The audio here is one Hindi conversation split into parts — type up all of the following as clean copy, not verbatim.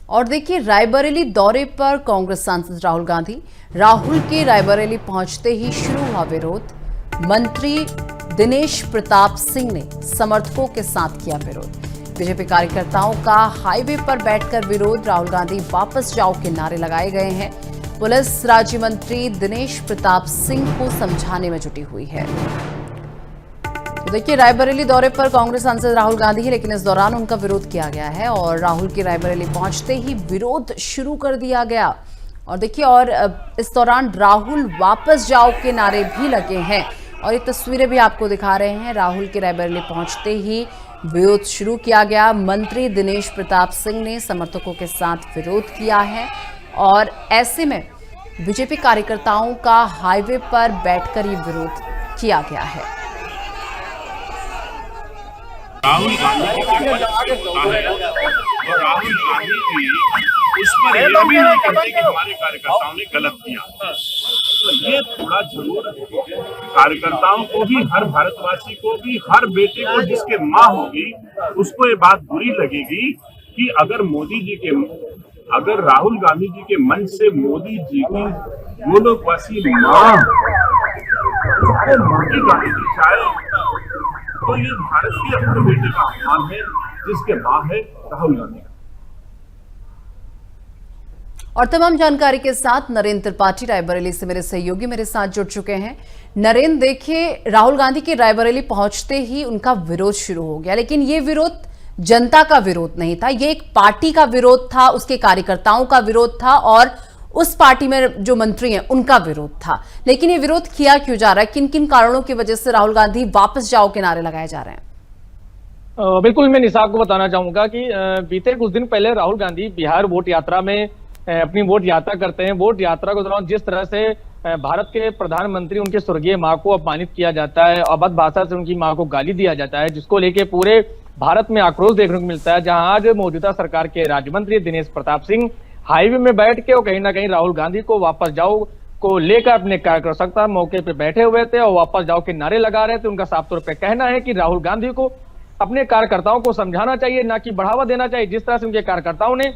और देखिए, रायबरेली दौरे पर कांग्रेस सांसद राहुल के रायबरेली पहुंचते ही शुरू हुआ विरोध। मंत्री दिनेश प्रताप सिंह ने समर्थकों के साथ किया विरोध। बीजेपी कार्यकर्ताओं का हाईवे पर बैठकर विरोध। राहुल गांधी वापस जाओ के नारे लगाए गए हैं। पुलिस राज्य मंत्री दिनेश प्रताप सिंह को समझाने में जुटी हुई है। तो देखिए, रायबरेली दौरे पर कांग्रेस सांसद राहुल गांधी है, लेकिन इस दौरान उनका विरोध किया गया है और राहुल के रायबरेली पहुंचते ही विरोध शुरू कर दिया गया। और देखिए, और इस दौरान राहुल वापस जाओ के नारे भी लगे हैं और ये तस्वीरें भी आपको दिखा रहे हैं। राहुल के रायबरेली पहुंचते ही विरोध शुरू किया गया। मंत्री दिनेश प्रताप सिंह ने समर्थकों के साथ विरोध किया है और ऐसे में बीजेपी कार्यकर्ताओं का हाईवे पर बैठकर ये विरोध किया गया है। राहुल गांधी जी के मंच पे होता है और राहुल गांधी जी उस पर यह भी नहीं कहते कि हमारे कार्यकर्ताओं ने गलत किया। तो ये थोड़ा जरूर कार्यकर्ताओं को भी, हर भारतवासी को भी, हर बेटे को जिसके माँ होगी उसको ये बात बुरी लगेगी कि अगर राहुल गांधी जी के मंच से मोदी जी की गोलोकवासी माँ गांधी जी चाहे तो ये भारत के अपने बेटे का अपमान है जिसके मां है राहुल गांधी। और तमाम जानकारी के साथ नरेंद्र त्रिपाठी रायबरेली से मेरे सहयोगी मेरे साथ जुड़ चुके हैं। नरेंद्र, देखिए, राहुल गांधी के रायबरेली पहुंचते ही उनका विरोध शुरू हो गया, लेकिन ये विरोध जनता का विरोध नहीं था, ये एक पार्टी का विरोध था, उसके कार्यकर्ताओं का विरोध था और उस पार्टी में जो मंत्री हैं उनका विरोध था। लेकिन ये विरोध किया क्यों जा रहा है? किन किन कारणों की वजह से राहुल गांधी वापस जाओ के नारे लगाए जा रहे हैं? बिल्कुल, मैं निसाब को बताना चाहूंगा कि बीते कुछ दिन पहले राहुल गांधी बिहार वोट यात्रा में अपनी वोट यात्रा करते हैं। वोट यात्रा के दौरान जिस तरह से भारत के प्रधानमंत्री उनके स्वर्गीय मां को अपमानित किया जाता है, अभद्र भाषा से उनकी मां को गाली दिया जाता है, जिसको लेके पूरे भारत में आक्रोश देखने को मिलता है। जहां आज मौजूदा सरकार के राज्य मंत्री दिनेश प्रताप सिंह हाईवे में बैठ के और कहीं ना कहीं राहुल गांधी को वापस जाओ को लेकर अपने कार्यकर्ता मौके पे बैठे हुए थे और वापस जाओ के नारे लगा रहे थे। उनका साफ तौर पे कहना है कि राहुल गांधी को अपने कार्यकर्ताओं को समझाना चाहिए, ना कि बढ़ावा देना चाहिए। जिस तरह से उनके कार्यकर्ताओं ने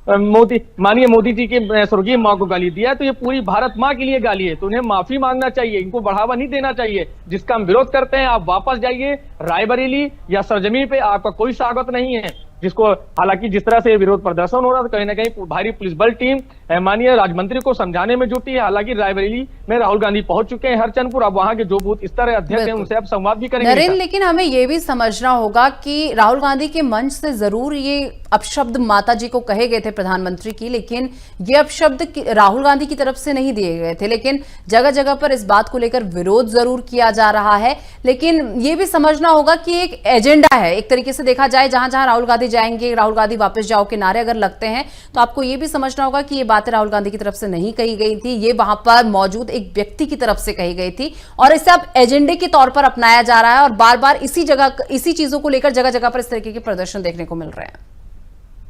माननीय मोदी जी के स्वर्गीय मां को गाली दिया है, तो ये पूरी भारत मां के लिए गाली है, तो उन्हें माफी मांगना चाहिए, इनको बढ़ावा नहीं देना चाहिए। जिसका हम विरोध करते हैं, आप वापस जाइए रायबरेली या सरजमी पे, आपका कोई स्वागत नहीं है। जिसको हालांकि जिस तरह से विरोध प्रदर्शन हो रहा था, कहीं ना कहीं भारी पुलिस बल टीम माननीय राज्य मंत्री को समझाने में जुटी है। हालांकि रायबरेली में राहुल गांधी पहुंच चुके हैं हरचंदपुर। अब वहां के जो बूथ स्तर अध्यक्ष हैं उनसे अब संवाद भी करेंगे। नरेंद्र, लेकिन हमें यह भी समझना होगा कि राहुल गांधी के मंच से जरूर ये अपशब्द माता जी को कहे गए थे प्रधानमंत्री की, लेकिन ये अपशब्द राहुल गांधी की तरफ से नहीं दिए गए थे। लेकिन जगह जगह पर इस बात को लेकर विरोध जरूर किया जा रहा है। लेकिन ये भी समझना होगा कि एक एजेंडा है, एक तरीके से देखा जाए, जहां जहां राहुल गांधी जाएंगे, राहुल गांधी वापस जाओ के नारे अगर लगते हैं, तो आपको यह भी समझना होगा कि ये बातें राहुल गांधी की तरफ से नहीं कही गई थी, ये वहां पर मौजूद एक व्यक्ति की तरफ से कही गई थी और इसे अब एजेंडे के तौर पर अपनाया जा रहा है और बार बार इसी चीजों को लेकर जगह जगह पर इस तरीके के प्रदर्शन देखने को मिल रहे हैं।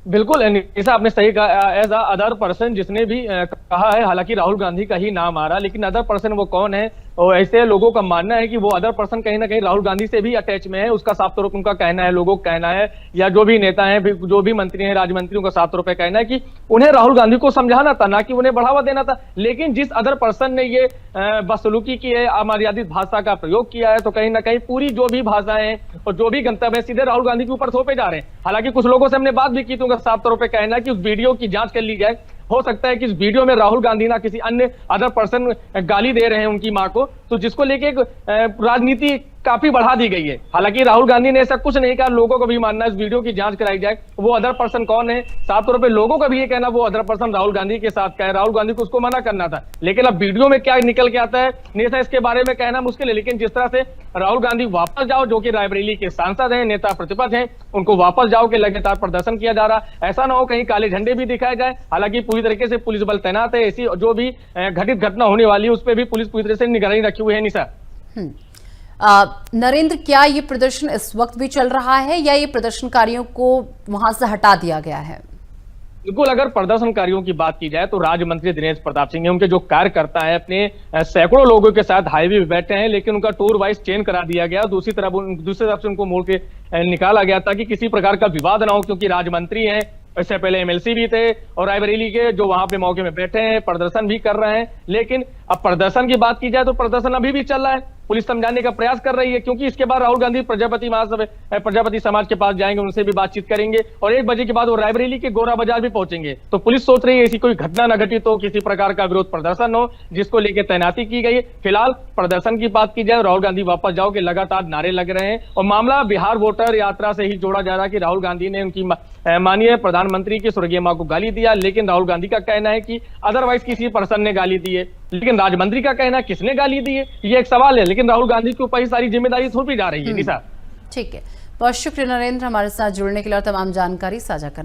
बिल्कुल निशा, आपने सही कहा। एज अदर पर्सन जिसने भी कहा है, हालांकि राहुल गांधी का ही नाम आ रहा, लेकिन अदर पर्सन वो कौन है? और ऐसे लोगों का मानना है कि वो अदर पर्सन कहीं ना कहीं राहुल गांधी से भी अटैच में है। उसका साफ तौर पर उनका कहना है, लोगों का कहना है, या जो भी नेता हैं, जो भी मंत्री हैं, राज्य मंत्रियों का साफ तौर पर कहना है कि उन्हें राहुल गांधी को समझाना था, ना कि उन्हें बढ़ावा देना था। लेकिन जिस अदर पर्सन ने ये बदसलूकी की है, अमर्यादित भाषा का प्रयोग किया है, तो कहीं ना कहीं पूरी जो भी भाषाएं और जो भी गंतव्य सीधे राहुल गांधी के ऊपर थोपे जा रहे हैं। हालांकि कुछ लोगों से हमने बात भी की, तो उनका साफ तौर पर कहना है कि उस वीडियो की जांच कर ली जाए। हो सकता है कि इस वीडियो में राहुल गांधी ना किसी अन्य अदर पर्सन गाली दे रहे हैं उनकी मां को, तो जिसको लेके राजनीति काफी बढ़ा दी गई है। हालांकि राहुल गांधी ने ऐसा कुछ नहीं कहा, लोगों को भी मानना है इस वीडियो की जांच कराई जाए, वो अदर पर्सन कौन है। साफ तौर पे लोगों का भी ये कहना वो अदर पर्सन राहुल गांधी के साथ का है, राहुल गांधी को उसको मना करना था। लेकिन अब वीडियो में क्या निकल के आता है नेता, इसके बारे में कहना मुश्किल है। लेकिन जिस तरह से राहुल गांधी वापस जाओ, जो कि रायबरेली के सांसद हैं, नेता प्रतिपक्ष हैं, उनको वापस जाओ के लगातार प्रदर्शन किया जा रहा। ऐसा ना हो कहीं काले झंडे भी दिखाए जाए। हालांकि पूरी तरीके से पुलिस बल तैनात है, ऐसी जो भी घटित घटना होने वाली है उस पर भी पुलिस पूरी तरह से निगरानी रखी हुई है। निशा, नरेंद्र, क्या ये प्रदर्शन इस वक्त भी चल रहा है या ये प्रदर्शनकारियों को वहां से हटा दिया गया है? बिल्कुल, अगर प्रदर्शनकारियों की बात की जाए तो राज्य मंत्री दिनेश प्रताप सिंह, उनके जो कार्यकर्ता है, अपने सैकड़ों लोगों के साथ हाईवे पे बैठे हैं, लेकिन उनका टूर वाइज चेंज करा दिया गया। दूसरी तरफ से उनको मोड़ के निकाला गया ताकि किसी प्रकार का विवाद ना हो, क्योंकि राज्य मंत्री हैं, इससे पहले एमएलसी भी थे और रायबरेली के जो वहां पे मौके में बैठे हैं, प्रदर्शन भी कर रहे हैं। लेकिन अब प्रदर्शन की बात की जाए तो प्रदर्शन अभी भी चल रहा है, पुलिस समझाने का प्रयास कर रही है, क्योंकि इसके बाद राहुल गांधी प्रजापति समाज के पास जाएंगे, उनसे भी बातचीत करेंगे और 1 बजे के बाद वो रायबरेली के गोरा बाजार भी पहुंचेंगे। तो पुलिस सोच रही है ऐसी कोई घटना न घटित हो, किसी प्रकार का विरोध प्रदर्शन हो, जिसको लेकर तैनाती की गई है। फिलहाल प्रदर्शन की बात की जाए, राहुल गांधी वापस जाओ के लगातार नारे लग रहे हैं और मामला बिहार वोटर यात्रा से ही जोड़ा जा रहा है कि राहुल गांधी ने उनकी माननीय प्रधानमंत्री की स्वर्गीय मां को गाली दिया। लेकिन राहुल गांधी का कहना है कि अदरवाइज किसी पर्सन ने गाली दी है, लेकिन राजमंत्री का कहना है किसने गाली दी है, ये एक सवाल है। लेकिन राहुल गांधी के ऊपर ही सारी जिम्मेदारी थोपी जा रही है। निशा, ठीक है, बहुत शुक्रिया नरेंद्र हमारे साथ जुड़ने के लिए और तमाम जानकारी साझा करने